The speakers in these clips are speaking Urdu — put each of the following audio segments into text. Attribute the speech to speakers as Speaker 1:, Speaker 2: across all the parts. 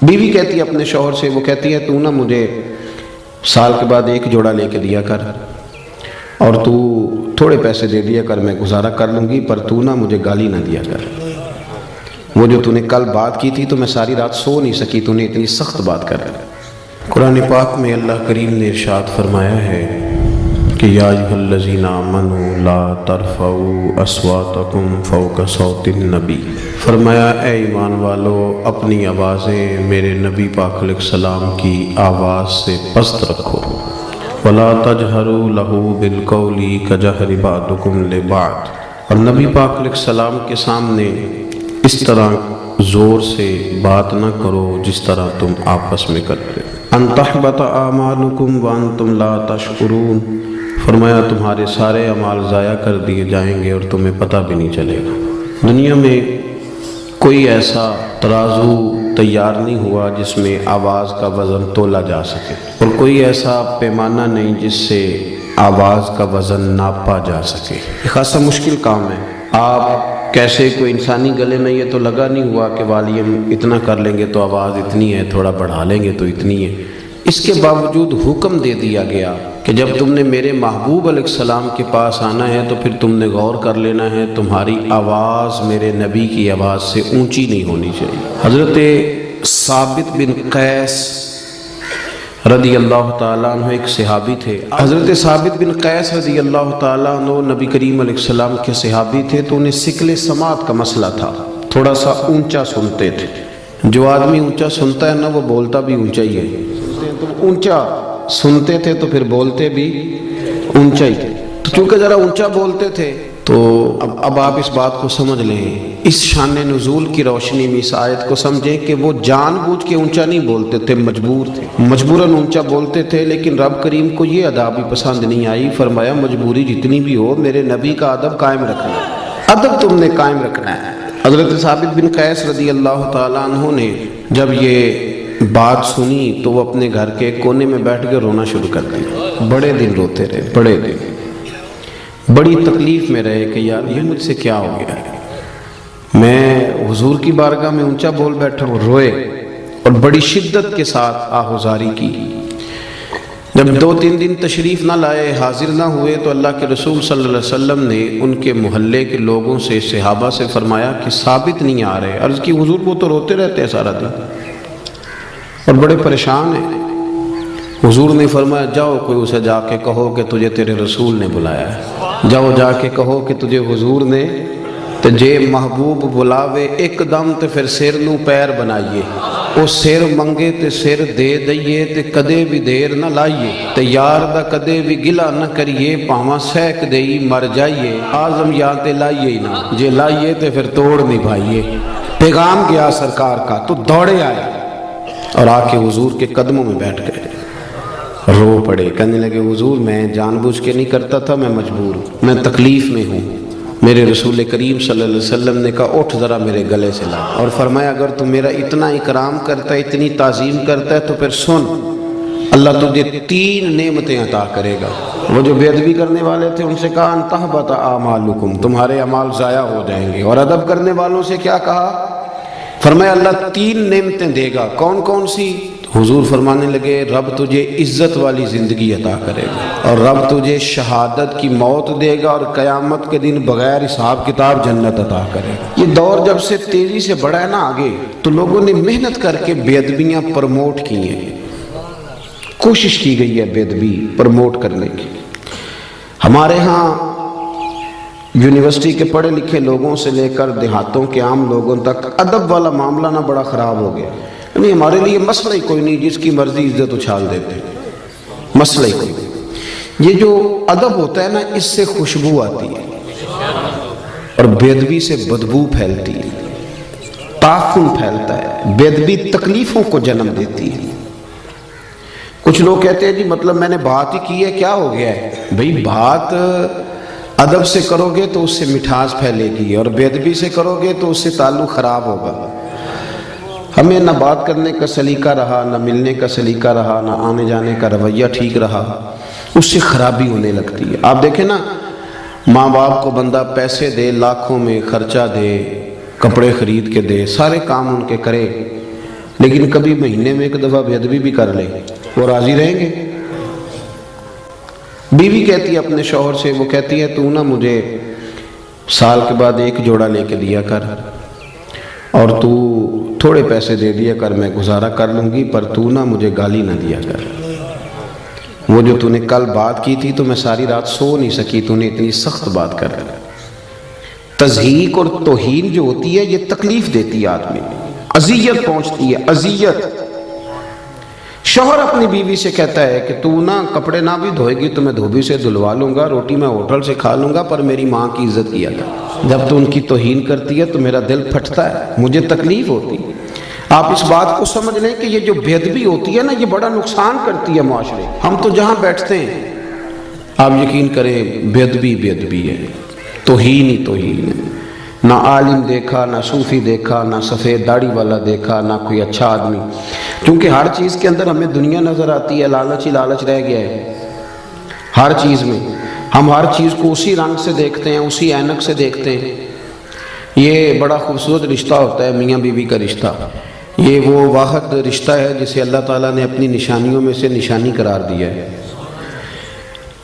Speaker 1: بیوی کہتی ہے اپنے شوہر سے، وہ کہتی ہے تو نا مجھے سال کے بعد ایک جوڑا لے کے دیا کر، اور تو تھوڑے پیسے دے دیا کر، میں گزارا کر لوں گی، پر تو نا مجھے گالی نہ دیا کر۔ وہ جو تو نے کل بات کی تھی تو میں ساری رات سو نہیں سکی، تو نے اتنی سخت بات کر۔ قرآن پاک میں اللہ کریم نے ارشاد فرمایا ہے کہ یا ایھا الذین آمنوا لا ترفعوا اصواتکم فوق صوت النبی، فرمایا اے ایمان والو اپنی آوازیں میرے نبی پاک علیہ السلام کی آواز سے پست رکھو، ولا تجہروا لہ بالقول کجہر بعضکم لبعض، اور نبی پاک علیہ السلام کے سامنے اس طرح زور سے بات نہ کرو جس طرح تم آپس میں کرتے، ان تحبط اعمالکم وانتم لا تشعرون، فرمایا تمہارے سارے اعمال ضائع کر دیے جائیں گے اور تمہیں پتہ بھی نہیں چلے گا۔ دنیا میں کوئی ایسا ترازو تیار نہیں ہوا جس میں آواز کا وزن تولا جا سکے، اور کوئی ایسا پیمانہ نہیں جس سے آواز کا وزن ناپا جا سکے۔ یہ خاصا مشکل کام ہے۔ آپ کیسے کوئی انسانی گلے میں یہ تو لگا نہیں ہوا کہ والیوم اتنا کر لیں گے تو آواز اتنی ہے، تھوڑا بڑھا لیں گے تو اتنی ہے۔ اس کے باوجود حکم دے دیا گیا کہ جب تم نے میرے محبوب علیہ السلام کے پاس آنا ہے تو پھر تم نے غور کر لینا ہے تمہاری آواز میرے نبی کی آواز سے اونچی نہیں ہونی چاہیے۔ حضرت ثابت بن قیس رضی اللہ تعالیٰ عنہ ایک صحابی تھے۔ حضرت ثابت بن قیس رضی اللہ تعالیٰ عنہ نبی کریم علیہ السلام کے صحابی تھے، تو انہیں ثقل سماعت کا مسئلہ تھا، تھوڑا سا اونچا سنتے تھے۔ جو آدمی اونچا سنتا ہے نا وہ بولتا بھی اونچا ہی ہے، تو اونچا سنتے تھے تو پھر بولتے بھی اونچا ہی تھے۔ تو چونکہ ذرا اونچا بولتے تھے تو اب آپ اس بات کو سمجھ لیں، اس شان نزول کی روشنی میں اس آیت کو سمجھیں کہ وہ جان بوجھ کے اونچا نہیں بولتے تھے، مجبور تھے، مجبوراً اونچا بولتے تھے، لیکن رب کریم کو یہ ادا بھی پسند نہیں آئی۔ فرمایا مجبوری جتنی بھی ہو میرے نبی کا ادب قائم رکھنا ہے، ادب تم نے قائم رکھنا ہے۔ حضرت ثابت بن قیس رضی اللہ تعالیٰ عنہ نے جب یہ بات سنی تو وہ اپنے گھر کے کونے میں بیٹھ کے رونا شروع کر دیا، بڑے دن روتے رہے، بڑے دن بڑی تکلیف میں رہے کہ یار یہ مجھ سے کیا ہو گیا ہے، میں حضور کی بارگاہ میں اونچا بول بیٹھا ہوں۔ روئے اور بڑی شدت کے ساتھ آہوزاری کی۔ جب 2-3 دن تشریف نہ لائے، حاضر نہ ہوئے، تو اللہ کے رسول صلی اللہ علیہ وسلم نے ان کے محلے کے لوگوں سے، صحابہ سے فرمایا کہ ثابت نہیں آ رہے۔ عرض کی حضور وہ تو روتے رہتے ہیں سارا دن اور بڑے پریشان ہیں۔ حضور نے فرمایا جاؤ کوئی اسے جا کے کہو کہ تجھے تیرے رسول نے بلایا ہے، جاؤ جا کے کہو کہ تجھے حضور نے تے جے محبوب بلاوے ایک دم تے پھر سر نو پیر بنائیے، او سر منگے تے سر دے دئیے تے کدے بھی دیر نہ لائیے، تے یار دا کدے بھی گلا نہ کریے، پاواں سیک دئی مر جائیے، آزم یا تے لائیے ہی نہ، جے لائیے تے پھر توڑ نبھائیے۔ پیغام گیا سرکار کا تو دوڑے آئے اور آ کے حضور کے قدموں میں بیٹھ گئے، رو پڑے، کہنے لگے حضور میں جان بوجھ کے نہیں کرتا تھا، میں مجبور ہوں، میں تکلیف میں ہوں۔ میرے رسول کریم صلی اللہ علیہ وسلم نے کہا اٹھ ذرا میرے گلے سے لا، اور فرمایا اگر تو میرا اتنا اکرام کرتا ہے، اتنی تعظیم کرتا ہے تو پھر سن، اللہ تجھے 3 نعمتیں عطا کرے گا۔ وہ جو بے ادبی کرنے والے تھے ان سے کہا ان تحبط اعمالکم، تمہارے اعمال ضائع ہو جائیں گے، اور ادب کرنے والوں سے کیا کہا؟ فرمایا اللہ 3 نعمتیں دے گا۔ کون کون سی؟ حضور فرمانے لگے رب تجھے عزت والی زندگی عطا کرے گا، اور رب تجھے شہادت کی موت دے گا، اور قیامت کے دن بغیر حساب کتاب جنت عطا کرے گا۔ یہ دور جب سے تیزی سے بڑھا ہے نا آگے، تو لوگوں نے محنت کر کے بے ادبیاں پروموٹ کی ہیں، کوشش کی گئی ہے بے ادبی پروموٹ کرنے کی۔ ہمارے ہاں یونیورسٹی کے پڑھے لکھے لوگوں سے لے کر دیہاتوں کے عام لوگوں تک ادب والا معاملہ نہ بڑا خراب ہو گیا، یعنی ہمارے لیے مسئلہ ہی کوئی نہیں، جس کی مرضی عزت اچھال دیتے، مسئلہ ہی کوئی نہیں۔ یہ جو ادب ہوتا ہے نا اس سے خوشبو آتی ہے، اور بے ادبی سے بدبو پھیلتی ہے، تعفن پھیلتا ہے، بے ادبی تکلیفوں کو جنم دیتی ہے۔ کچھ لوگ کہتے ہیں جی مطلب میں نے بات ہی کی ہے کیا ہو گیا ہے؟ بھئی بات ادب سے کرو گے تو اس سے مٹھاس پھیلے گی، اور بے ادبی سے کرو گے تو اس سے تعلق خراب ہوگا۔ ہمیں نہ بات کرنے کا سلیقہ رہا، نہ ملنے کا سلیقہ رہا، نہ آنے جانے کا رویہ ٹھیک رہا، اس سے خرابی ہونے لگتی ہے۔ آپ دیکھیں نا، ماں باپ کو بندہ پیسے دے، لاکھوں میں خرچہ دے، کپڑے خرید کے دے، سارے کام ان کے کرے، لیکن کبھی مہینے میں ایک دفعہ بے ادبی بھی کر لے وہ راضی رہیں گے؟ بیوی کہتی ہے اپنے شوہر سے، وہ کہتی ہے تو نا مجھے سال کے بعد ایک جوڑا لے کے دیا کر، اور تو تھوڑے پیسے دے دیا کر، میں گزارا کر لوں گی، پر تو نا مجھے گالی نہ دیا کر۔ وہ جو تو نے کل بات کی تھی تو میں ساری رات سو نہیں سکی، تو نے اتنی سخت بات کر۔ تضحیک اور توہین جو ہوتی ہے یہ تکلیف دیتی ہے آدمی، اذیت پہنچتی ہے، اذیت۔ شوہر اپنی بیوی سے کہتا ہے کہ تو نا کپڑے نہ بھی دھوئے گی تو میں دھوبی سے دھلوا لوں گا، روٹی میں ہوٹل سے کھا لوں گا، پر میری ماں کی عزت کیا کر۔ جب تو ان کی توہین کرتی ہے تو میرا دل پھٹتا ہے، مجھے تکلیف ہوتی ہے۔ آپ اس بات کو سمجھ لیں کہ یہ جو بے ادبی ہوتی ہے نا یہ بڑا نقصان کرتی ہے معاشرے۔ ہم تو جہاں بیٹھتے ہیں آپ یقین کریں بے ادبی ہے، توہین ہی توہین ہے۔ نہ عالم دیکھا، نہ صوفی دیکھا، نہ سفید داڑھی والا دیکھا، نہ کوئی اچھا آدمی، کیونکہ ہر چیز کے اندر ہمیں دنیا نظر آتی ہے، لالچ ہی لالچ رہ گیا ہے۔ ہر چیز میں ہم ہر چیز کو اسی رنگ سے دیکھتے ہیں، اسی اینک سے دیکھتے ہیں۔ یہ بڑا خوبصورت رشتہ ہوتا ہے میاں بیوی کا رشتہ، یہ وہ واحد رشتہ ہے جسے اللہ تعالیٰ نے اپنی نشانیوں میں سے نشانی قرار دیا ہے۔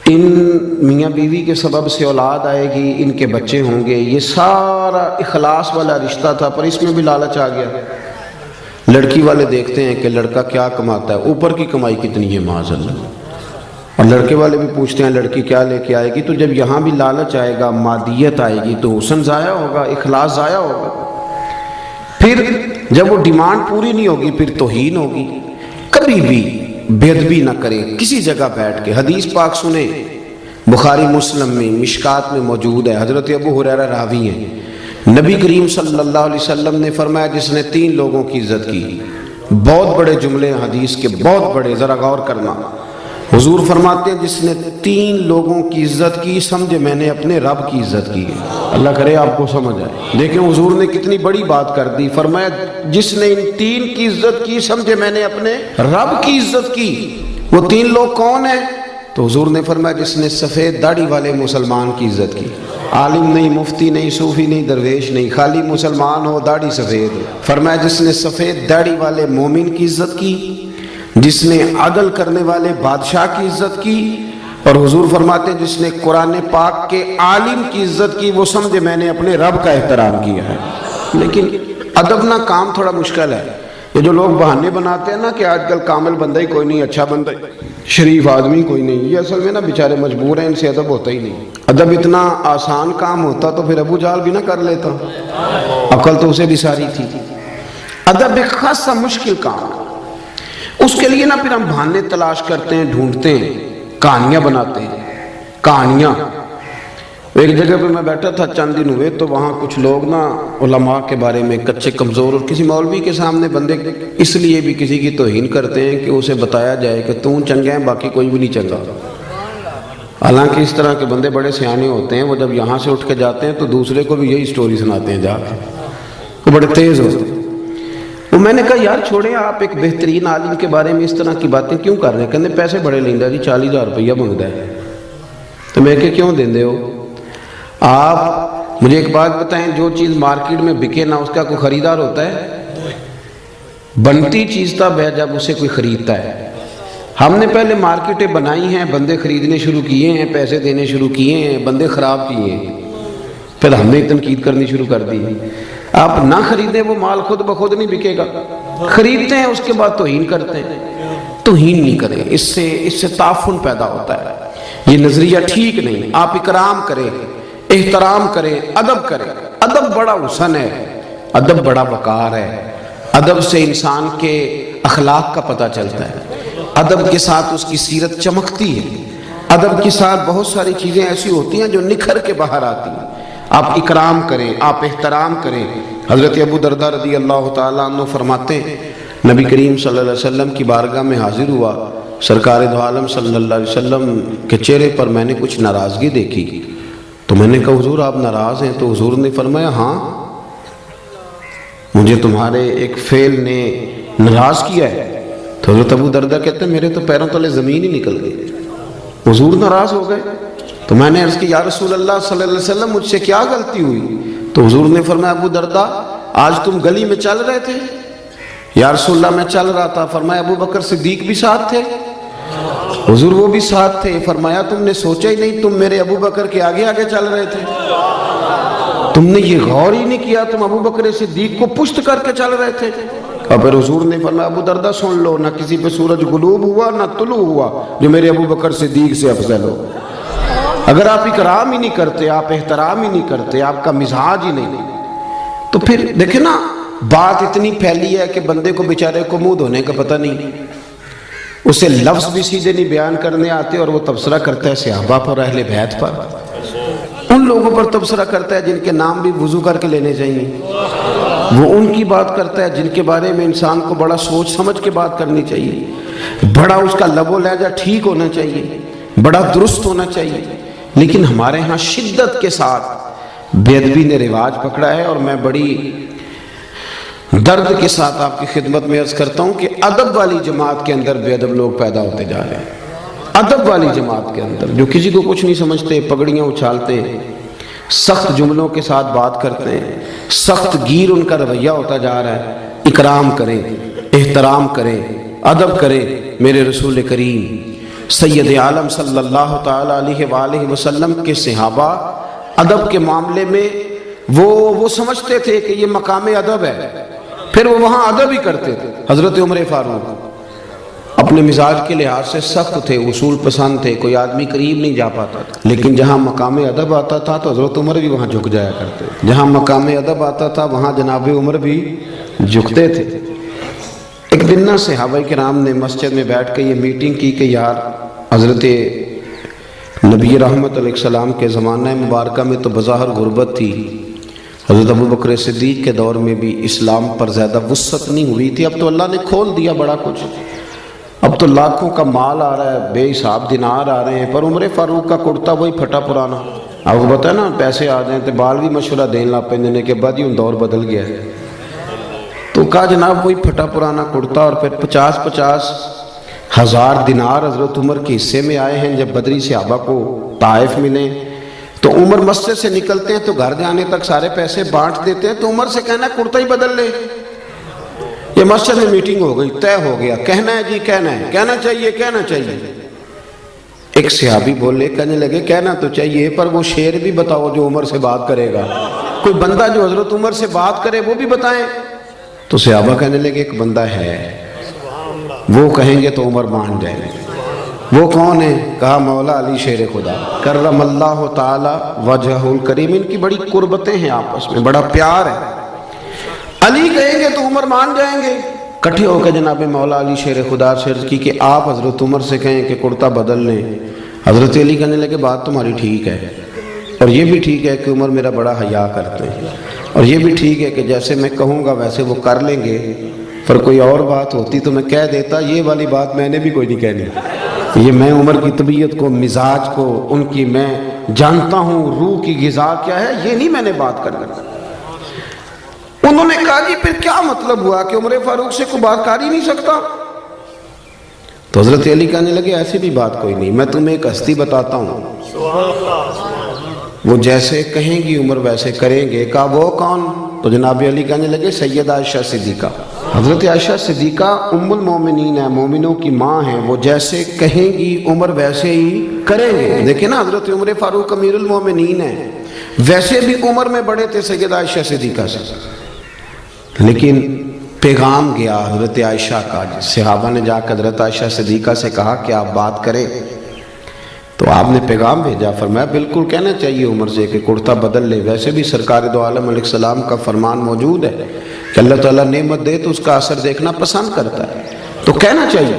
Speaker 1: ان میاں بیوی کے سبب سے اولاد آئے گی، ان کے بچے ہوں گے، یہ سارا اخلاص والا رشتہ تھا، پر اس میں بھی لالچ آ گیا۔ لڑکی والے دیکھتے ہیں کہ لڑکا کیا کماتا ہے، اوپر کی کمائی کتنی ہے معاذ اللہ، اور لڑکے والے بھی پوچھتے ہیں لڑکی کیا لے کے آئے گی۔ تو جب یہاں بھی لالچ آئے گا، مادیت آئے گی، تو حسن ضائع ہوگا، اخلاص ضائع ہوگا۔ پھر جب وہ ڈیمانڈ پوری نہیں ہوگی پھر توہین ہوگی۔ کبھی بھی بے ادبی نہ کریں کسی جگہ بیٹھ کے۔ حدیث پاک سنیں، بخاری مسلم میں مشکات میں موجود ہے، حضرت ابو ہریرہ راوی ہیں، نبی کریم صلی اللہ علیہ وسلم نے فرمایا جس نے 3 لوگوں کی عزت کی، بہت بڑے جملے حدیث کے، بہت بڑے، ذرا غور کرنا۔ حضور فرماتے ہیں جس نے 3 لوگوں کی عزت کی، سمجھے میں نے اپنے رب کی عزت کی ہے۔ اللہ کرے آپ کو سمجھ آئے۔ دیکھیں حضور نے کتنی بڑی بات کر دی، فرمایا جس نے ان 3 کی عزت کی، سمجھے میں نے اپنے رب کی عزت کی۔ وہ 3 لوگ کون ہیں؟ تو حضور نے فرمایا جس نے سفید داڑھی والے مسلمان کی عزت کی، عالم نہیں، مفتی نہیں، صوفی نہیں، درویش نہیں، خالی مسلمان ہو، داڑھی سفید ہو۔ فرمایا جس نے سفید داڑھی والے مومن کی عزت کی، جس نے عدل کرنے والے بادشاہ کی عزت کی، اور حضور فرماتے ہیں جس نے قرآن پاک کے عالم کی عزت کی، وہ سمجھے میں نے اپنے رب کا احترام کیا ہے۔ لیکن ادب نہ کام تھوڑا مشکل ہے۔ یہ جو لوگ بہانے بناتے ہیں نا کہ آج کل کامل بندہ ہی کوئی نہیں، اچھا بندہ ہی، شریف آدمی کوئی نہیں، یہ اصل میں نا بیچارے مجبور ہیں، ان سے ادب ہوتا ہی نہیں۔ ادب اتنا آسان کام ہوتا تو پھر ابو جہل بھی نہ کر لیتا، عقل تو اسے بھی ساری تھی۔ ادب ایک خاصا مشکل کام ہے، اس کے لیے نا پھر ہم بہانے تلاش کرتے ہیں، ڈھونڈتے ہیں، کہانیاں بناتے ہیں، کہانیاں۔ ایک جگہ پہ میں بیٹھا تھا چند دن ہوئے، تو وہاں کچھ لوگ نا علماء کے بارے میں کچے کمزور، اور کسی مولوی کے سامنے بندے اس لیے بھی کسی کی توہین کرتے ہیں کہ اسے بتایا جائے کہ تم چنگا ہے باقی کوئی بھی نہیں چنگا۔ حالانکہ اس طرح کے بندے بڑے سیانے ہوتے ہیں، وہ جب یہاں سے اٹھ کے جاتے ہیں تو دوسرے کو بھی یہی سٹوری سناتے ہیں، جا کے وہ بڑے تیز ہوتے ہیں۔ وہ میں نے کہا یار چھوڑیں، آپ ایک بہترین عالم کے بارے میں اس طرح کی باتیں کیوں کر رہے ہیں؟ کہنے پیسے بڑے لیندہ جی، 40,000 روپیہ منگتا ہے۔ تو میں کہ کیوں دیندے ہو؟ آپ مجھے ایک بات بتائیں، جو چیز مارکیٹ میں بکے نہ اس کا کوئی خریدار ہوتا ہے؟ بنتی چیز تب ہے جب اسے کوئی خریدتا ہے۔ ہم نے پہلے مارکیٹیں بنائی ہیں، بندے خریدنے شروع کیے ہیں، پیسے دینے شروع کیے ہیں، بندے خراب کیے ہیں، پھر ہم نے تنقید کرنی شروع کر دی۔ آپ نہ خریدیں وہ مال خود بخود نہیں بکے گا، خریدتے ہیں اس کے بعد توہین کرتے ہیں۔ توہین نہیں کریں، اس سے تعفن پیدا ہوتا ہے، یہ نظریہ ٹھیک نہیں۔ آپ اکرام کریں، احترام کریں، ادب کریں۔ ادب بڑا حسن ہے، ادب بڑا وقار ہے، ادب سے انسان کے اخلاق کا پتہ چلتا ہے، ادب کے ساتھ اس کی سیرت چمکتی ہے، ادب کے ساتھ بہت ساری چیزیں ایسی ہوتی ہیں جو نکھر کے باہر آتی ہیں۔ آپ اکرام کریں، آپ احترام کریں۔ حضرت ابو درداء رضی اللہ تعالیٰ عنہ فرماتے ہیں نبی کریم صلی اللہ علیہ وسلم کی بارگاہ میں حاضر ہوا، سرکار دو عالم صلی اللہ علیہ وسلم کے چہرے پر میں نے کچھ ناراضگی دیکھی، تو میں نے کہا حضور آپ ناراض ہیں؟ تو حضور نے فرمایا ہاں، مجھے تمہارے ایک فعل نے ناراض کیا ہے۔ تو حضرت ابو درداء کہتے ہیں میرے تو پیروں تلے زمین ہی نکل گئی، حضور ناراض ہو گئے۔ تو میں نے عرض کی یا رسول اللہ صلی اللہ علیہ وسلم مجھ سے کیا غلطی ہوئی؟ تو حضور نے فرمایا ابو درداء آج تم گلی میں چل رہے تھے یا رسول اللہ میں چل رہا تھا، فرمایا ابو بکر صدیق بھی ساتھ تھے؟ حضور وہ بھی ساتھ تھے۔ فرمایا تم نے سوچا ہی نہیں، تم میرے ابو بکر کے آگے آگے چل رہے تھے، تم نے یہ غور ہی نہیں کیا، تم ابو بکر صدیق کو پشت کر کے چل رہے تھے۔ اور پھر حضور نے فرمایا ابو دردہ سن لو، نہ کسی پہ سورج غلوب ہوا نہ طلوع ہوا جو میرے ابو بکر صدیق سے افضل ہو۔ اگر آپ اکرام ہی نہیں کرتے، آپ احترام ہی نہیں کرتے، آپ کا مزاج ہی نہیں، تو پھر دیکھیں نا، بات اتنی پھیلی ہے کہ بندے کو بیچارے کو منہ دھونے کا پتہ نہیں، اسے لفظ بھی سیدھے نہیں بیان کرنے آتے، اور وہ تبصرہ کرتا ہے صحابہ پر، اہل بیت پر، ان لوگوں پر تبصرہ کرتا ہے جن کے نام بھی وضو کر کے لینے چاہیے، وہ ان کی بات کرتا ہے جن کے بارے میں انسان کو بڑا سوچ سمجھ کے بات کرنی چاہیے، بڑا اس کا لب و لہجہ ٹھیک ہونا چاہیے، بڑا درست ہونا چاہیے۔ لیکن ہمارے ہاں شدت کے ساتھ بے ادبی نے رواج پکڑا ہے، اور میں بڑی درد کے ساتھ آپ کی خدمت میں عرض کرتا ہوں کہ ادب والی جماعت کے اندر بے ادب لوگ پیدا ہوتے جا رہے ہیں۔ ادب والی جماعت کے اندر جو کسی کو کچھ نہیں سمجھتے، پگڑیاں اچھالتے ہیں، سخت جملوں کے ساتھ بات کرتے ہیں، سخت گیر ان کا رویہ ہوتا جا رہا ہے۔ اکرام کریں، احترام کریں، ادب کریں۔ میرے رسول کریم سید عالم صلی اللہ تعالی علیہ وآلہ وسلم کے صحابہ ادب کے معاملے میں وہ سمجھتے تھے کہ یہ مقام ادب ہے، پھر وہ وہاں ادب ہی کرتے تھے۔ حضرت عمر فاروق اپنے مزاج کے لحاظ سے سخت تھے، اصول پسند تھے، کوئی آدمی قریب نہیں جا پاتا تھا، لیکن جہاں مقام ادب آتا تھا تو حضرت عمر بھی وہاں جھک جایا کرتے، جہاں مقام ادب آتا تھا وہاں جناب عمر بھی جھکتے تھے۔ ایک دن نا صحابہ کرام نے مسجد میں بیٹھ کے یہ میٹنگ کی کہ یار حضرت نبی رحمت علیہ السلام کے زمانہ مبارکہ میں تو بظاہر غربت تھی، حضرت ابو بکر صدیق کے دور میں بھی اسلام پر زیادہ وسعت نہیں ہوئی تھی، اب تو اللہ نے کھول دیا بڑا کچھ، اب تو لاکھوں کا مال آ رہا ہے، بے حساب دینار آ رہے ہیں، پر عمر فاروق کا کرتا وہی پھٹا پرانا۔ آپ کو پتہ ہے نا، پیسے آ جائیں تو بال بھی مشورہ دین لا پہننے کے بعد ہی دور بدل گیا ہے، تو کہا جناب وہی پھٹا پرانا کرتا، اور پھر 50 ہزار دینار حضرت عمر کے حصے میں آئے ہیں۔ جب بدری صحابہ کو طائف ملے تو عمر مسجد سے نکلتے ہیں تو گھر جانے تک سارے پیسے بانٹ دیتے ہیں، تو عمر سے کہنا ہے کرتا ہی بدل لے۔ یہ مسجد میں میٹنگ ہو گئی، طے ہو گیا، کہنا ہے جی کہنا ہے، کہنا چاہیے۔ ایک صحابی بولے، کہنے لگے کہنا تو چاہیے، پر وہ شعر بھی بتاؤ جو عمر سے بات کرے گا، کوئی بندہ جو حضرت عمر سے بات کرے وہ بھی بتائیں۔ تو صحابہ کہنے لگے ایک بندہ ہے، وہ کہیں گے تو عمر مان جائیں گے۔ وہ کون ہے؟ کہا مولا علی شیر خدا کرم اللہ تعالی وجہہ الکریم، ان کی بڑی قربتیں ہیں آپس میں، بڑا پیار ہے، علی کہیں گے تو عمر مان جائیں گے۔ کٹھے ہو کے جناب مولا علی شیر خدا سے عرض کی کہ آپ حضرت عمر سے کہیں کہ کرتا بدل لیں۔ حضرت علی کہنے لگے بات تمہاری ٹھیک ہے، اور یہ بھی ٹھیک ہے کہ عمر میرا بڑا حیا کرتے ہیں، اور یہ بھی ٹھیک ہے کہ جیسے میں کہوں گا ویسے وہ کر لیں گے، پر کوئی اور بات ہوتی تو میں کہہ دیتا، یہ والی بات میں نے بھی کوئی نہیں کہنی، یہ میں عمر کی طبیعت کو، مزاج کو، ان کی میں جانتا ہوں روح کی غذا کیا ہے، یہ نہیں میں نے بات کرنا۔ انہوں نے کہا جی پھر کیا مطلب ہوا کہ عمر فاروق سے کوئی بات کر ہی نہیں سکتا؟ تو حضرت علی کہنے لگے ایسی بھی بات کوئی نہیں، میں تمہیں ایک ہستی بتاتا ہوں، وہ جیسے کہیں گی عمر ویسے کریں گے۔ کہا وہ کون؟ تو جناب علی کہنے لگے سیدہ عائشہ صدیقہ۔ حضرت عائشہ صدیقہ ام المومنین ہے، مومنوں کی ماں ہیں، وہ جیسے کہیں گی عمر ویسے ہی کریں گے۔ دیکھیں نا، حضرت عمر فاروق امیر المومنین ہیں، ویسے بھی عمر میں بڑے تھے سیدہ عائشہ صدیقہ سے، لیکن پیغام گیا حضرت عائشہ کا، صحابہ نے جا کر حضرت عائشہ صدیقہ سے کہا کہ آپ بات کریں، تو آپ نے پیغام بھیجا، فرمایا بالکل کہنا چاہیے عمر سے کہ کرتا بدل لے، ویسے بھی سرکار دو عالم علیہ السلام کا فرمان موجود ہے کہ اللہ تعالیٰ نعمت دے تو اس کا اثر دیکھنا پسند کرتا ہے، تو کہنا چاہیے۔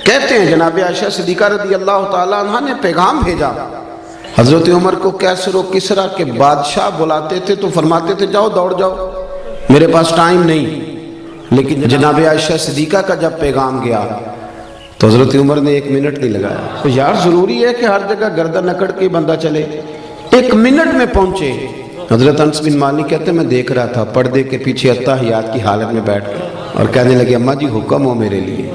Speaker 1: کہتے ہیں جناب عائشہ صدیقہ رضی اللہ تعالیٰ عنہ نے پیغام بھیجا حضرت عمر کو، کیسر و کسریٰ کے بادشاہ بلاتے تھے تو فرماتے تھے جاؤ دوڑ جاؤ، میرے پاس ٹائم نہیں، لیکن جناب عائشہ صدیقہ کا جب پیغام گیا تو حضرت عمر نے 1 منٹ نہیں لگایا۔ تو یار ضروری ہے کہ ہر جگہ گردن اکڑ کے بندہ چلے، 1 منٹ میں پہنچے۔ حضرت انس بن مالک کہتے ہیں میں دیکھ رہا تھا پردے کے پیچھے اتحیات کی حالت میں بیٹھ کر، اور کہنے لگے اماں جی حکم ہو میرے لیے،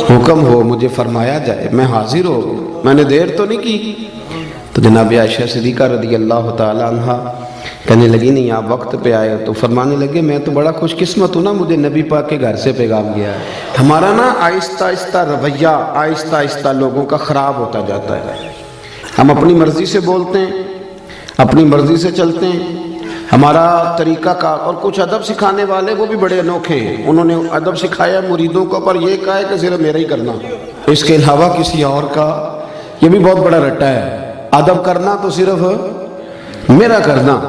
Speaker 1: حکم ہو مجھے فرمایا جائے، میں حاضر ہو گیا، میں نے دیر تو نہیں کی۔ تو جناب عائشہ صدیقہ رضی اللہ تعالی عنہ کہنے لگی نہیں آپ وقت پہ آئے ہو۔ تو فرمانے لگے میں تو بڑا خوش قسمت ہوں نا، مجھے نبی پاک کے گھر سے پیغام گیا ہے۔ ہمارا نا آہستہ آہستہ رویہ آہستہ آہستہ لوگوں کا خراب ہوتا جاتا ہے، ہم اپنی مرضی سے بولتے ہیں، اپنی مرضی سے چلتے ہیں، ہمارا طریقہ کار، اور کچھ ادب سکھانے والے وہ بھی بڑے انوکھے ہیں، انہوں نے ادب سکھایا مریدوں کو، پر یہ کہا ہے کہ صرف میرا ہی کرنا، اس کے علاوہ کسی اور کا، یہ بھی بہت بڑا رٹا ہے، ادب کرنا تو صرف میرا کرنا۔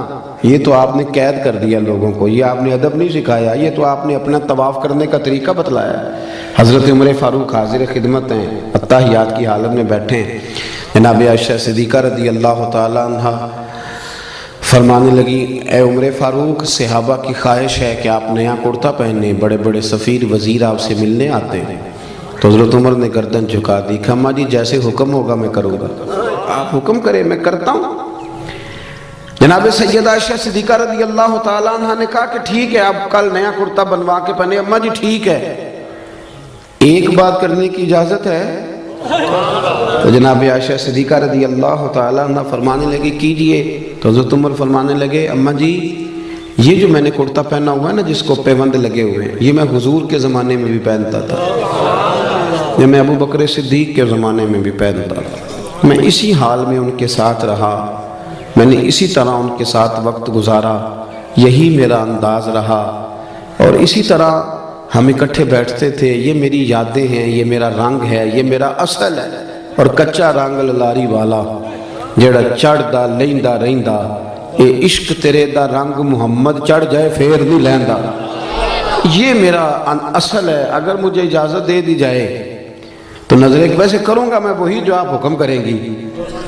Speaker 1: یہ تو آپ نے قید کر دیا لوگوں کو، یہ آپ نے ادب نہیں سکھایا، یہ تو آپ نے اپنا طواف کرنے کا طریقہ بتلایا ہے۔ حضرت عمر فاروق حاضر خدمت ہیں، اتحیات کی حالت میں بیٹھے ہیں، جناب عائشہ صدیقہ رضی اللہ تعالی عنہ فرمانے لگی اے عمر فاروق، صحابہ کی خواہش ہے کہ آپ نیا کرتا پہنے، بڑے بڑے سفیر وزیر آپ سے ملنے آتے ہیں۔ تو حضرت عمر نے گردن جھکا دی کہ اماں جی جیسے حکم ہوگا میں کروں گا، آپ حکم کریں میں کرتا ہوں۔ جناب سیدہ عائشہ صدیقہ رضی اللہ تعالیٰ عنہ نے کہا کہ ٹھیک ہے، اب کل نیا کرتا بنوا کے پہنے۔ اماں جی ٹھیک ہے، ایک بات کرنے کی اجازت ہے؟ تو جناب عائشہ صدیقہ رضی اللہ تعالیٰ عنہ فرمانے لگے کیجئے۔ تو حضرت عمر فرمانے لگے اماں جی یہ جو میں نے کرتا پہنا ہوا ہے نا جس کو پیوند لگے ہوئے ہیں، یہ میں حضور کے زمانے میں بھی پہنتا تھا، یہ میں ابو بکر صدیق کے زمانے میں بھی پہنتا تھا، میں اسی حال میں ان کے ساتھ رہا، میں نے اسی طرح ان کے ساتھ وقت گزارا، یہی میرا انداز رہا، اور اسی طرح ہم اکٹھے بیٹھتے تھے، یہ میری یادیں ہیں، یہ میرا رنگ ہے، یہ میرا اصل ہے۔ اور کچا رنگ للاری والا جڑا چڑھدا لیندا رہندا، اے عشق تیرے دا رنگ محمد چڑھ جائے پھر نہیں لیندا، یہ میرا اصل ہے۔ اگر مجھے اجازت دے دی جائے تو نظر ایک ویسے کروں گا میں وہی جو آپ حکم کریں گی۔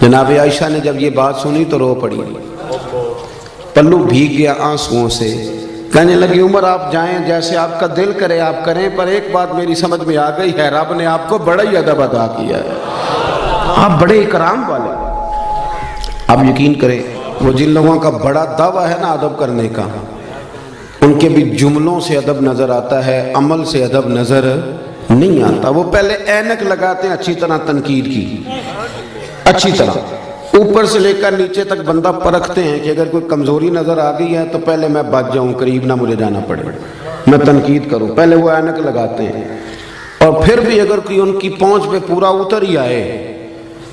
Speaker 1: جناب عائشہ نے جب یہ بات سنی تو رو پڑی، پلو بھیگ گیا آنسوؤں سے، کہنے لگی عمر آپ جائیں، جیسے آپ کا دل کرے آپ کریں، پر ایک بات میری سمجھ میں آ گئی ہے، رب نے آپ کو بڑا ہی ادب ادا کیا ہے، آپ بڑے اکرام والے۔ آپ یقین کریں وہ جن لوگوں کا بڑا دعویٰ ہے نا ادب کرنے کا، ان کے بھی جملوں سے ادب نظر آتا ہے، عمل سے ادب نظر نہیں آتا۔ وہ پہلے اینک لگاتے ہیں اچھی طرح تنقید کی، اچھی طرح اوپر سے لے کر نیچے تک بندہ پرکھتے ہیں کہ اگر کوئی کمزوری نظر آ گئی ہے تو پہلے میں بچ جاؤں، قریب نہ مجھے جانا پڑے، میں تنقید کروں، پہلے وہ اینک لگاتے ہیں۔ اور پھر بھی اگر کوئی ان کی پہنچ پہ پورا اتر ہی آئے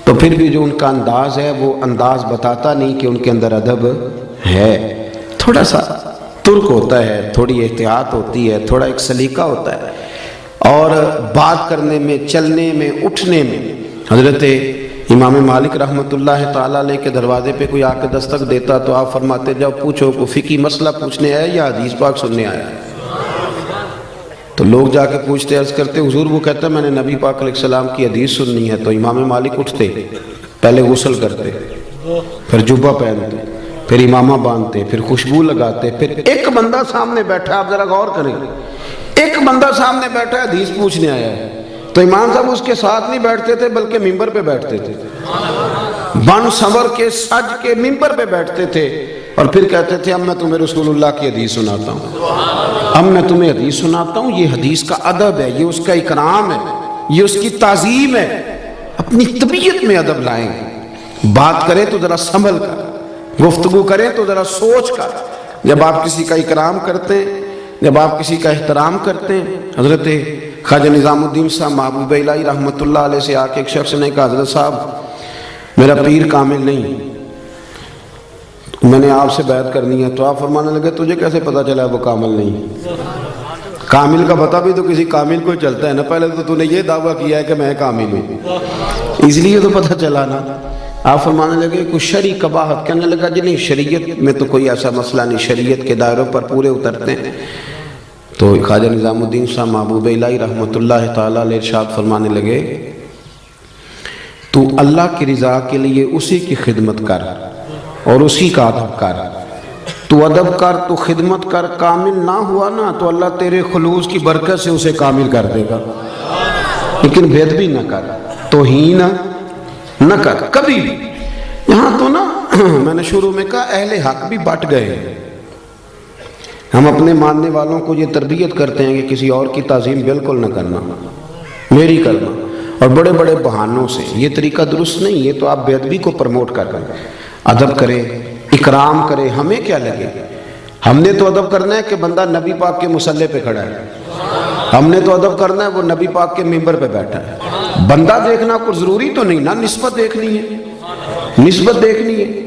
Speaker 1: تو پھر بھی جو ان کا انداز ہے وہ انداز بتاتا نہیں کہ ان کے اندر ادب ہے، تھوڑا سا ترک ہوتا ہے، تھوڑی احتیاط ہوتی ہے، تھوڑا ایک سلیقہ ہوتا ہے، اور بات کرنے میں، چلنے میں، اٹھنے میں۔ حضرت امام مالک رحمۃ اللہ تعالیٰ علیہ کے دروازے پہ کوئی آ کے دستک دیتا تو آپ فرماتے جاؤ پوچھو کوئی فقہی مسئلہ پوچھنے آیا یا حدیث پاک سننے آیا ہے؟ تو لوگ جا کے پوچھتے، عرض کرتے حضور، وہ کہتا ہے میں نے نبی پاک علیہ السلام کی حدیث سننی ہے۔ تو امام مالک اٹھتے، پہلے غسل کرتے، پھر جبہ پہنتے، پھر امامہ باندھتے، پھر خوشبو لگاتے، پھر ایک بندہ سامنے بیٹھا، آپ ذرا غور کریں، ایک بندہ سامنے بیٹھا حدیث پوچھنے آیا ہے تو امام صاحب اس کے ساتھ نہیں بیٹھتے تھے بلکہ ممبر پہ بیٹھتے تھے، بن سنور کے سج کے ممبر پہ بیٹھتے تھے، اور پھر کہتے تھے اب میں تمہیں رسول اللہ کی حدیث سناتا ہوں، اب میں تمہیں حدیث سناتا ہوں، یہ حدیث کا ادب ہے، یہ اس کا اکرام ہے، یہ اس کی تعظیم ہے۔ اپنی طبیعت میں ادب لائیں، بات کریں تو ذرا سنبھل کر، گفتگو کریں تو ذرا سوچ کر۔ جب آپ کسی کا اکرام کرتے ہیں، جب آپ کسی کا احترام کرتے ہیں، حضرت خواجہ نظام الدین صاحب محبوب الہی رحمۃ اللہ علیہ سے آ کے ایک شخص نے کہا حضرت صاحب میرا پیر کامل نہیں، میں نے آپ سے بیعت کرنی ہے۔ تو آپ فرمانے لگے تجھے کیسے پتا چلا وہ کامل نہیں؟ کامل کا پتہ بھی تو کسی کامل کو چلتا ہے نا، پہلے تو نے یہ دعویٰ کیا ہے کہ میں کامل ہوں، اس لیے تو پتہ چلا نا۔ آپ فرمانے لگے کچھ شرعی قباحت، کہنے لگا جی نہیں شریعت میں تو کوئی ایسا مسئلہ نہیں، شریعت کے دائروں پر پورے اترتے ہیں۔ تو خواجہ نظام الدین صاحب محبوب الہی رحمۃ اللہ تعالیٰ علیہ ارشاد فرمانے لگے تو اللہ کی رضا کے لیے اسی کی خدمت کر اور اسی کا ادب کر، تو ادب کر تو خدمت کر، کامل نہ ہوا نا تو اللہ تیرے خلوص کی برکت سے اسے کامل کر دے گا، لیکن بے ادبی نہ کر، توہین نہ کر کبھی بھی۔ یہاں تو نا میں نے شروع میں کہا اہل حق بھی بٹ گئے، ہم اپنے ماننے والوں کو یہ تربیت کرتے ہیں کہ کسی اور کی تعظیم بالکل نہ کرنا، میری کرنا، اور بڑے بڑے بہانوں سے۔ یہ طریقہ درست نہیں، یہ تو آپ بے ادبی کو پروموٹ کر رہے ہیں۔ ادب کریں، اکرام کرے، ہمیں کیا لگے؟ ہم نے تو ادب کرنا ہے کہ بندہ نبی پاک کے مصلی پہ کھڑا ہے، ہم نے تو ادب کرنا ہے وہ نبی پاک کے ممبر پہ بیٹھا ہے۔ بندہ دیکھنا کوئی ضروری تو نہیں نا، نسبت دیکھنی ہے، نسبت دیکھنی ہے،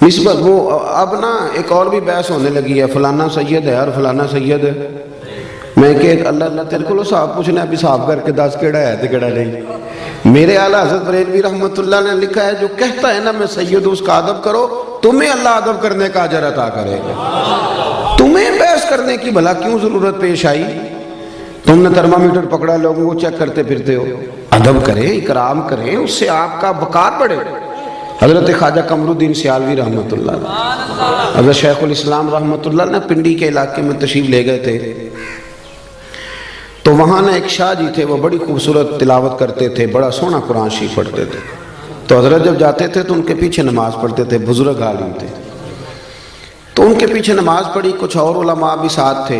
Speaker 1: نسبت۔ وہ اب نا ایک اور بھی بحث ہونے لگی ہے، فلانا سید ہے اور فلانا سید ہے۔ میں کہ اللہ اللہ تیرے کو صاحب پوچھنا ہے، ابھی صاحب کر کے دس کیڑا ہے تو کیڑا نہیں۔ میرے اعلیٰ حضرت بریلوی رحمۃ اللہ نے لکھا ہے جو کہتا ہے نا میں سید ہوں اس کا ادب کرو، تمہیں اللہ ادب کرنے کا اجر عطا کرے گا۔ تمہیں بحث کرنے کی بھلا کیوں ضرورت پیش آئی؟ تم نے تھرمامیٹر پکڑا، لوگوں کو چیک کرتے پھرتے ہو۔ ادب کریں، اکرام کریں، اس سے آپ کا وقار بڑھے۔ حضرت خواجہ قمر الدین سیالوی رحمۃ اللہ علیہ، حضرت شیخ الاسلام رحمۃ اللہ نے پنڈی کے علاقے میں تشریف لے گئے تھے، تو وہاں ایک شاہ جی تھے، وہ بڑی خوبصورت تلاوت کرتے تھے، بڑا سونا قرآن شریف پڑھتے تھے۔ تو حضرت جب جاتے تھے تو ان کے پیچھے نماز پڑھتے تھے، بزرگ عالم تھے، تو ان کے پیچھے نماز پڑھی، کچھ اور علماء بھی ساتھ تھے۔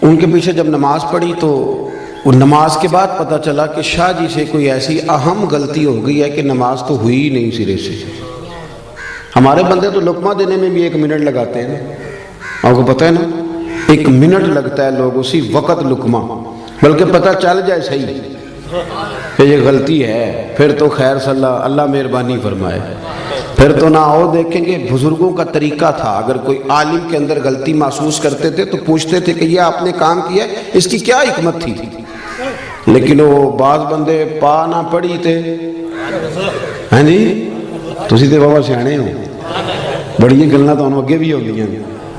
Speaker 1: ان کے پیچھے جب نماز پڑھی تو نماز کے بعد پتہ چلا کہ شاہ جی سے کوئی ایسی اہم غلطی ہو گئی ہے کہ نماز تو ہوئی ہی نہیں سرے سے۔ ہمارے بندے تو لقمہ دینے میں بھی 1 منٹ لگاتے ہیں، آپ کو پتہ ہے نا، 1 منٹ لگتا ہے لوگ اسی وقت لقمہ، بلکہ پتہ چل جائے صحیح کہ یہ غلطی ہے، پھر تو خیر صلی اللہ مہربانی فرمائے، پھر تو نہ اور دیکھیں گے بزرگوں کا طریقہ تھا، اگر کوئی عالم کے اندر غلطی محسوس کرتے تھے تو پوچھتے تھے کہ یہ آپ نے کام کیا ہے، اس کی کیا حکمت تھی؟ لیکن وہ بعض بندے پا نہ پڑھی تھے، ہاں جی تسی تے بابا سیانے ہو، بڑی گلاں تو اگے بھی ہوندیاں،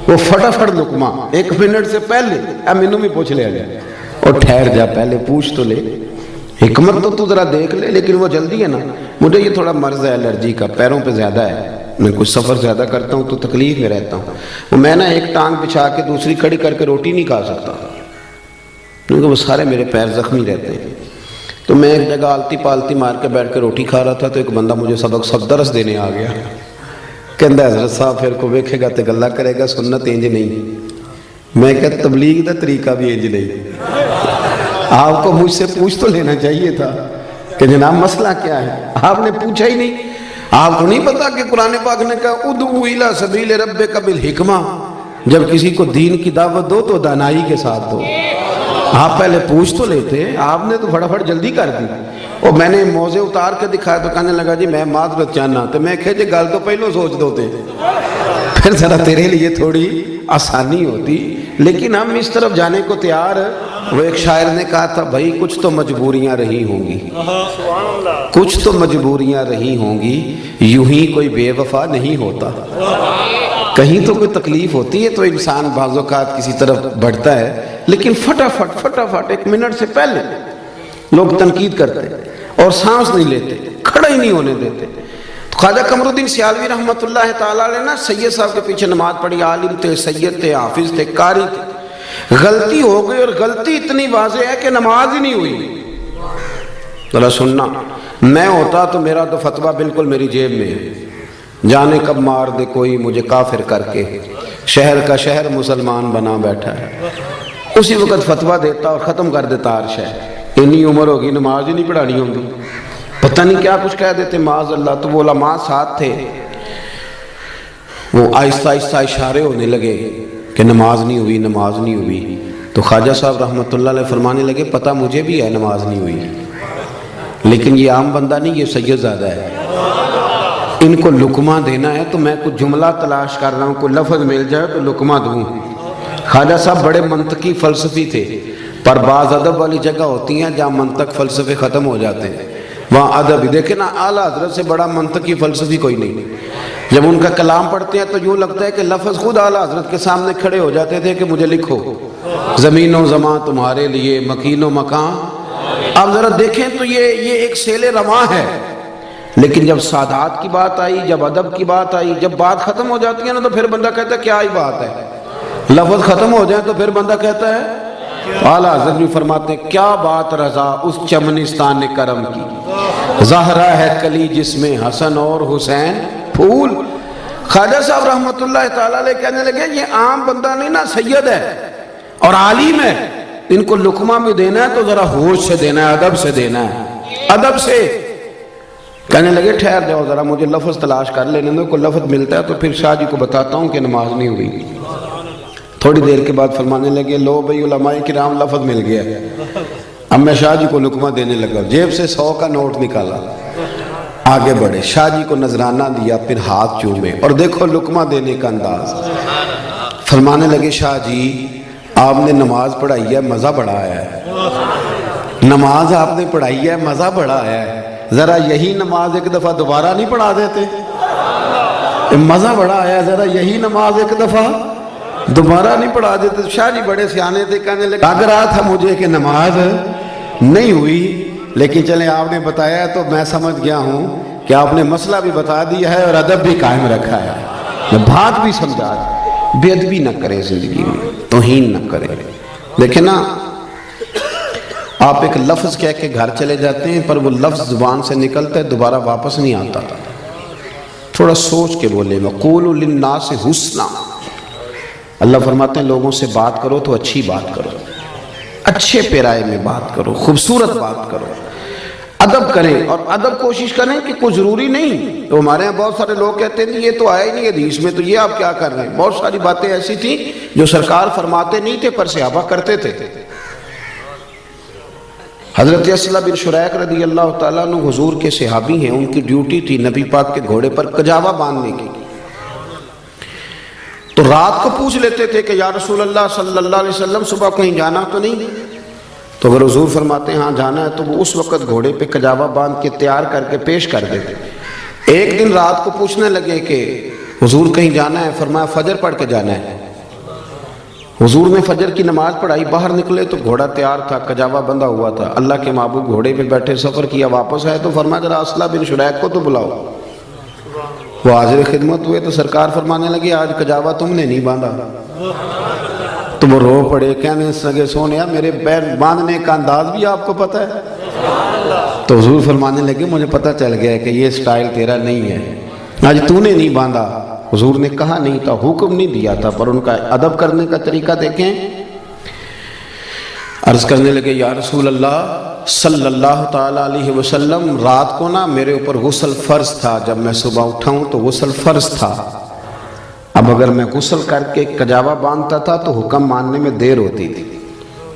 Speaker 1: وہ فٹافٹ لقمہ 1 منٹ سے پہلے، مینوں بھی پوچھ لیا جائے، اور ٹھہر جا پہلے پوچھ تو لے، حکمت تو ذرا دیکھ لے، لیکن وہ جلدی ہے نا۔ مجھے یہ تھوڑا مرض ہے الرجی کا، پیروں پہ زیادہ ہے، میں کچھ سفر زیادہ کرتا ہوں تو تکلیف میں رہتا ہوں، میں نا ایک ٹانگ بچھا کے دوسری کھڑی کر کے روٹی نہیں کھا سکتا، کیونکہ وہ سارے میرے پیر زخمی رہتے ہیں۔ تو میں ایک جگہ آلتی پالتی مار کے بیٹھ کے روٹی کھا رہا تھا، تو ایک بندہ مجھے سبق درس دینے آ گیا، کہندا حضرت صاحب پھر کو ویکھے گا تے گلا کرے گا، سنت انج نہیں۔ میں کہ تبلیغ دا طریقہ بھی انج نہیں، آپ کو مجھ سے پوچھ تو لینا چاہیے تھا کہ جناب مسئلہ کیا ہے، آپ نے پوچھا ہی نہیں۔ آپ کو نہیں پتا کہ قرآن پاک نے کہا ادعو الی سبیل ربک بالحکمہ، جب کسی کو دین کی دعوت دو تو دانائی کے ساتھ دو۔ آپ پہلے پوچھ تو لیتے، آپ نے تو فٹافٹ جلدی کر دی۔ اور میں نے موزے اتار کے دکھایا تو کہنے لگا جی میں معذرت چاہنا، تو میں کہے جی گل تو پہلو سوچ دو تے، پھر ذرا تیرے لیے تھوڑی آسانی ہوتی، لیکن ہم اس طرف جانے کو تیار۔ وہ ایک شاعر نے کہا تھا بھائی کچھ تو مجبوریاں رہی ہوں گی، کچھ تو مجبوریاں رہی ہوں گی، یوں ہی کوئی بے وفا نہیں ہوتا۔ کہیں تو کوئی تکلیف ہوتی ہے تو انسان بعض اوقات کسی طرف بڑھتا ہے، لیکن فٹافٹ 1 منٹ سے پہلے لوگ تنقید کرتے اور سانس نہیں لیتے، کھڑا ہی نہیں ہونے دیتے۔ خواجہ قمر الدین سیالوی رحمۃ اللہ تعالیٰ علیہ نا سید صاحب کے پیچھے نماز پڑھی، عالم تھے، سید تھے، حافظ تھے، قاری تھے، غلطی ہو گئی، اور غلطی اتنی واضح ہے کہ نماز ہی نہیں ہوئی۔ ذرا سننا، میں ہوتا تو میرا تو فتویٰ بالکل میری جیب میں ہے، جانے کب مار دے کوئی مجھے کافر کر کے، شہر کا شہر مسلمان بنا بیٹھا ہے، اسی وقت فتویٰ دیتا اور ختم کر دیتا ہر شہر۔ اتنی عمر ہوگی نماز ہی نہیں پڑھانی ہوگی، پتہ نہیں کیا کچھ کہہ دیتے معاذ اللہ۔ تو وہ علماء ساتھ تھے، وہ آہستہ آہستہ اشارے ہونے لگے کہ نماز نہیں ہوئی، نماز نہیں ہوئی۔ تو خواجہ صاحب رحمۃ اللہ علیہ فرمانے لگے پتہ مجھے بھی ہے نماز نہیں ہوئی، لیکن یہ عام بندہ نہیں، یہ سید زیادہ ہے، ان کو لقمہ دینا ہے، تو میں کچھ جملہ تلاش کر رہا ہوں، کوئی لفظ مل جائے تو لقمہ دوں۔ خواجہ صاحب بڑے منطقی فلسفی تھے، پر بعض ادب والی جگہ ہوتی ہیں جہاں منطق فلسفے ختم ہو جاتے ہیں، وہاں ادب ہی۔ دیکھیں نا اعلیٰ حضرت سے بڑا منطقی فلسفی کوئی نہیں، جب ان کا کلام پڑھتے ہیں تو یوں لگتا ہے کہ لفظ خود اعلیٰ حضرت کے سامنے کھڑے ہو جاتے تھے کہ مجھے لکھو، زمین و زمان تمہارے لیے، مکین و مکان۔ آپ ذرا دیکھیں تو یہ ایک سیل رواں ہے، لیکن جب سادات کی بات آئی، جب ادب کی بات آئی، جب بات ختم ہو جاتی ہے نا تو پھر بندہ کہتا ہے کیا ہی بات ہے، لفظ ختم ہو جائے تو پھر بندہ کہتا ہے۔ اعلیٰ حضرت بھی فرماتے ہیں کیا بات رضا اس چمنستان کرم کی، زہرا ہے کلی جس میں حسن اور حسین پھول۔ خواجہ صاحب رحمۃ اللہ تعالیٰ علیہ کہنے لگے یہ عام بندہ نہیں نا، سید ہے اور عالم ہے، ان کو لقمہ بھی دینا ہے تو ذرا ہوش سے دینا ہے، ادب سے دینا ہے، ادب سے۔ کہنے لگے ٹھہر جاؤ ذرا، مجھے لفظ تلاش کر لینے دو، کوئی لفظ ملتا ہے تو پھر شاہ جی کو بتاتا ہوں کہ نماز نہیں ہوئی۔ تھوڑی دیر کے بعد فرمانے لگے لو بھائی علماء کرام لفظ مل گیا۔ اب میں شاہ جی کو لقمہ دینے لگا، جیب سے 100 کا نوٹ نکالا، آگے بڑھے، شاہ جی کو نذرانہ دیا، پھر ہاتھ چومے، اور دیکھو لقمہ دینے کا انداز۔ فرمانے لگے شاہ جی آپ نے نماز پڑھائی ہے، مزہ بڑا آیا ہے، نماز آپ نے پڑھائی ہے، مزہ بڑا آیا ہے، ذرا یہی نماز ایک دفعہ دوبارہ نہیں پڑھا دیتے؟ مزہ بڑا آیا، ذرا یہی نماز ایک دفعہ دوبارہ نہیں پڑھا دیتے؟ شاہ جی بڑے سیانے تھے، کہنے لگے لگ رہا تھا مجھے کہ نماز نہیں ہوئی، لیکن چلیں آپ نے بتایا تو میں سمجھ گیا ہوں کہ آپ نے مسئلہ بھی بتا دیا ہے اور ادب بھی قائم رکھا ہے، بات بھی سمجھا۔ بے ادبی نہ کریں زندگی میں، توہین نہ کریں۔ دیکھیں نا، آپ ایک لفظ کہہ کے گھر چلے جاتے ہیں، پر وہ لفظ زبان سے نکلتا ہے دوبارہ واپس نہیں آتا، تھوڑا سوچ کے بولے۔ وَقُولُوا لِلنَّاسِ حُسْنًا، اللہ فرماتے ہیں لوگوں سے بات کرو تو اچھی بات کرو، اچھے پیرائے میں بات کرو، خوبصورت بات کرو، ادب کریں، اور ادب کوشش کریں کہ کوئی ضروری نہیں۔ تو ہمارے یہاں بہت سارے لوگ کہتے ہیں یہ تو آئے نہیں حدیث میں، تو یہ آپ کیا کر رہے ہیں؟ بہت ساری باتیں ایسی تھیں جو سرکار فرماتے نہیں تھے پر صحابہ کرتے تھے۔ حضرت اسلم بن شریق رضی اللہ تعالیٰ عنہ حضور کے صحابی ہیں، ان کی ڈیوٹی تھی نبی پاک کے گھوڑے پر کجاوا باندھنے کی۔ تو رات کو پوچھ لیتے تھے کہ یا رسول اللہ صلی اللہ علیہ وسلم صبح کہیں جانا تو نہیں؟ تو اگر حضور فرماتے ہیں ہاں جانا ہے تو وہ اس وقت گھوڑے پہ کجاوا باندھ کے تیار کر کے پیش کر دیتے۔ ایک دن رات کو پوچھنے لگے کہ حضور کہیں جانا ہے، فرمایا فجر پڑھ کے جانا ہے۔ حضور نے فجر کی نماز پڑھائی، باہر نکلے تو گھوڑا تیار تھا، کجاوا بندھا ہوا تھا، اللہ کے محبوب گھوڑے پہ بیٹھے سفر کیا، واپس آئے تو فرمایا ذرا اسلم بن شریق کو تو بلاؤ۔ وہ حاضر خدمت ہوئے تو سرکار فرمانے لگے آج کجاوا تم نے نہیں باندھا۔ تو وہ رو پڑے، کہنے لگے سونیا میرے پیر باندھنے کا انداز بھی آپ کو پتہ ہے؟ تو حضور فرمانے لگے مجھے پتہ چل گیا کہ یہ سٹائل تیرا نہیں ہے، آج تو نے نہیں باندھا۔ حضور نے کہا نہیں تھا، حکم نہیں دیا تھا، پر ان کا ادب کرنے کا طریقہ دیکھیں۔ عرض کرنے لگے یا رسول اللہ صلی اللہ تعالیٰ علیہ وسلم رات کو نا میرے اوپر غسل فرض تھا، جب میں صبح اٹھا ہوں تو غسل فرض تھا، اب اگر میں غسل کر کے کجاوا باندھتا تھا تو حکم ماننے میں دیر ہوتی تھی،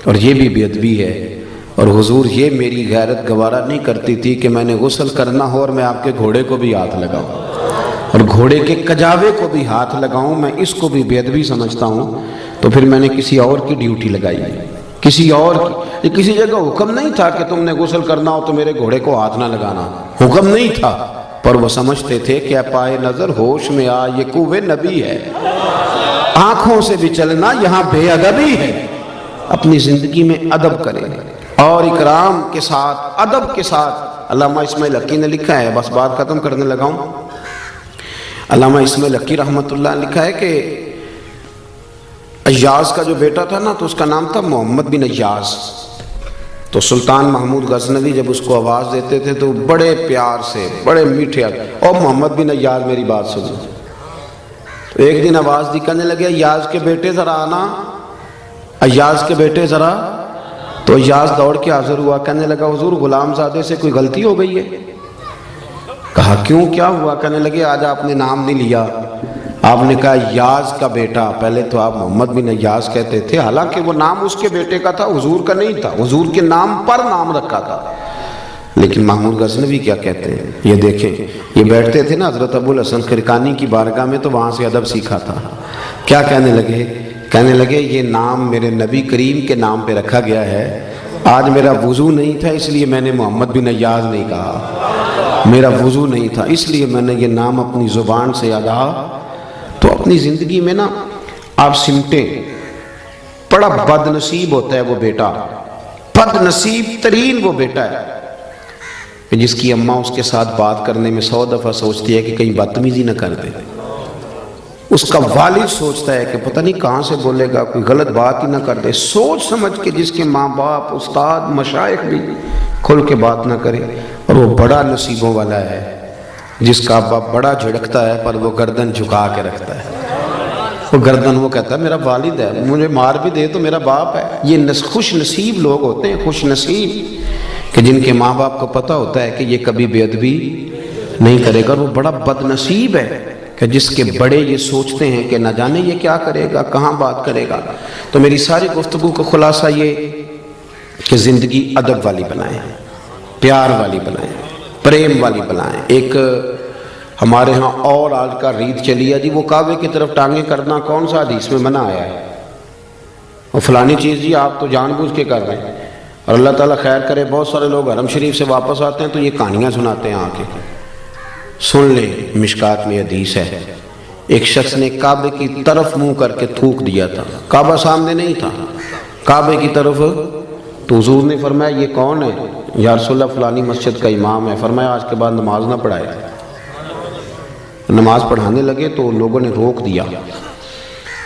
Speaker 1: اور یہ بھی بے ادبی ہے، اور حضور یہ میری غیرت گوارا نہیں کرتی تھی کہ میں نے غسل کرنا ہو اور میں آپ کے گھوڑے کو بھی ہاتھ لگاؤں اور گھوڑے کے کجاوے کو بھی ہاتھ لگاؤں، میں اس کو بھی بے ادبی سمجھتا ہوں، تو پھر میں نے کسی اور کی ڈیوٹی لگائی، کسی اور کی۔ کسی جگہ حکم نہیں تھا کہ تم نے غسل کرنا ہو تو میرے گھوڑے کو ہاتھ نہ لگانا، حکم نہیں تھا، پر وہ سمجھتے تھے کہ پائے نظر ہوش میں آ یہ کوے نبی ہے، آنکھوں سے بھی چلنا یہاں بے ادبی ہے۔ اپنی زندگی میں ادب کریں اور اکرام کے ساتھ، ادب کے ساتھ۔ علامہ اسماعیل حقی نے لکھا ہے، بس بات ختم کرنے لگا ہوں، علامہ اسماعیل حقی رحمۃ اللہ نے لکھا ہے کہ ایاز کا جو بیٹا تھا نا تو اس کا نام تھا محمد بن ایاز، تو سلطان محمود غزنوی جب اس کو آواز دیتے تھے تو بڑے پیار سے، بڑے میٹھے، اور محمد بن ایاز میری بات سنو۔ تو ایک دن آواز دی، کہنے لگے ایاز کے بیٹے ذرا آنا، ایاز کے بیٹے ذرا۔ تو ایاز دوڑ کے حاضر ہوا، کہنے لگا حضور غلام زادے سے کوئی غلطی ہو گئی ہے؟ کہا کیوں، کیا ہوا؟ کہنے لگے آج آپ نے نام نہیں لیا، آپ نے کہا ایاز کا بیٹا، پہلے تو آپ محمد بن ایاز کہتے تھے، حالانکہ وہ نام اس کے بیٹے کا تھا، حضور کا نہیں تھا، حضور کے نام پر نام رکھا تھا۔ لیکن محمود غزنوی کیا کہتے ہیں، یہ دیکھیں، یہ بیٹھتے تھے نا حضرت ابو الحسن خرقانی کی بارگاہ میں تو وہاں سے ادب سیکھا تھا۔ کیا کہنے لگے؟ کہنے لگے یہ نام میرے نبی کریم کے نام پہ رکھا گیا ہے، آج میرا وضو نہیں تھا اس لیے میں نے محمد بن ایاز نہیں کہا، میرا وضو نہیں تھا اس لیے میں نے یہ نام اپنی زبان سے ادا۔ تو اپنی زندگی میں نا آپ سمٹیں، بڑا بد نصیب ہوتا ہے وہ بیٹا، بد نصیب ترین وہ بیٹا ہے کہ جس کی اماں اس کے ساتھ بات کرنے میں 100 دفعہ سوچتی ہے کہ کہیں بدتمیزی نہ کر دے، اس کا والد سوچتا ہے کہ پتہ نہیں کہاں سے بولے گا، کوئی غلط بات ہی نہ کر دے، سوچ سمجھ کے جس کے ماں باپ، استاد، مشائخ بھی کھل کے بات نہ کرے، اور وہ بڑا نصیبوں والا ہے جس کا باپ بڑا جھڑکتا ہے پر وہ گردن جھکا کے رکھتا ہے، وہ گردن، وہ کہتا ہے میرا والد ہے، مجھے مار بھی دے تو میرا باپ ہے۔ یہ خوش نصیب لوگ ہوتے ہیں، خوش نصیب کہ جن کے ماں باپ کو پتہ ہوتا ہے کہ یہ کبھی بے ادبی نہیں کرے گا. اور وہ بڑا بد نصیب ہے کہ جس کے بڑے یہ سوچتے ہیں کہ نہ جانے یہ کیا کرے گا، کہاں بات کرے گا. تو میری ساری گفتگو کا خلاصہ یہ کہ زندگی ادب والی بنائیں، پیار والی بنائیں، پریم والی بنائیں. ایک ہمارے ہاں اور آج کا ریت چلی ہے جی، وہ کعبے کی طرف ٹانگیں کرنا کون سا حدیث میں منع آیا ہے، اور فلانی چیز جی آپ تو جان بوجھ کے کر رہے ہیں. اور اللہ تعالیٰ خیر کرے، بہت سارے لوگ حرم شریف سے واپس آتے ہیں تو یہ کہانیاں سناتے ہیں آ کے. سن لیں، مشکات میں حدیث ہے، ایک شخص نے کعبے کی طرف منہ کر کے تھوک دیا تھا. کعبہ سامنے نہیں تھا، کعبے کی طرف. تو حضور نے فرمایا یہ کون ہے؟ یا رسول اللہ فلانی مسجد کا امام ہے. فرمایا آج کے بعد نماز نہ پڑھائے. نماز پڑھانے لگے تو لوگوں نے روک دیا،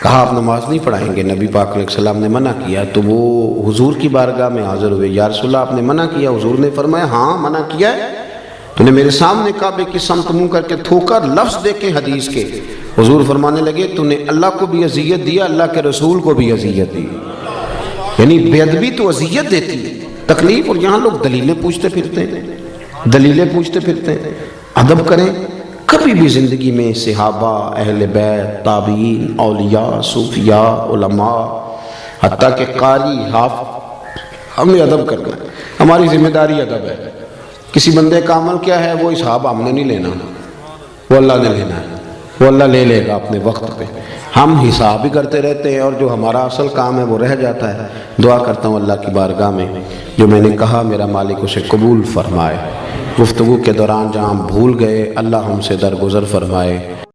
Speaker 1: کہا آپ نماز نہیں پڑھائیں گے، نبی پاک علیہ السلام نے منع کیا. تو وہ حضور کی بارگاہ میں حاضر ہوئے، یا رسول اللہ آپ نے منع کیا؟ حضور نے فرمایا ہاں منع کیا ہے. تو نے میرے سامنے کعبے کی سمت منہ کر کے تھوکا. لفظ دیکھیں حدیث کے. حضور فرمانے لگے تو نے اللہ کو بھی اذیت دیا، اللہ کے رسول کو بھی اذیت دی. یعنی بے ادبی تو اذیت دیتی ہے، تکلیف. اور یہاں لوگ دلیلیں پوچھتے پھرتے ہیں، دلیلیں پوچھتے پھرتے ہیں. ادب کریں. کبھی بھی زندگی میں صحابہ، اہل بیت، تابعین، اولیاء، صوفیاء، علماء، حتیٰ کہ قاری، حافظ، ہمیں ادب کرنا ہے. ہماری ذمہ داری ادب ہے. کسی بندے کا عمل کیا ہے وہ حساب ہم نے نہیں لینا، وہ اللہ نے لینا ہے. وہ اللہ لے لے گا اپنے وقت پہ. ہم حساب ہی کرتے رہتے ہیں اور جو ہمارا اصل کام ہے وہ رہ جاتا ہے. دعا کرتا ہوں اللہ کی بارگاہ میں جو میں نے کہا میرا مالک اسے قبول فرمائے. گفتگو کے دوران جہاں ہم بھول گئے اللہ ہم سے درگزر فرمائے.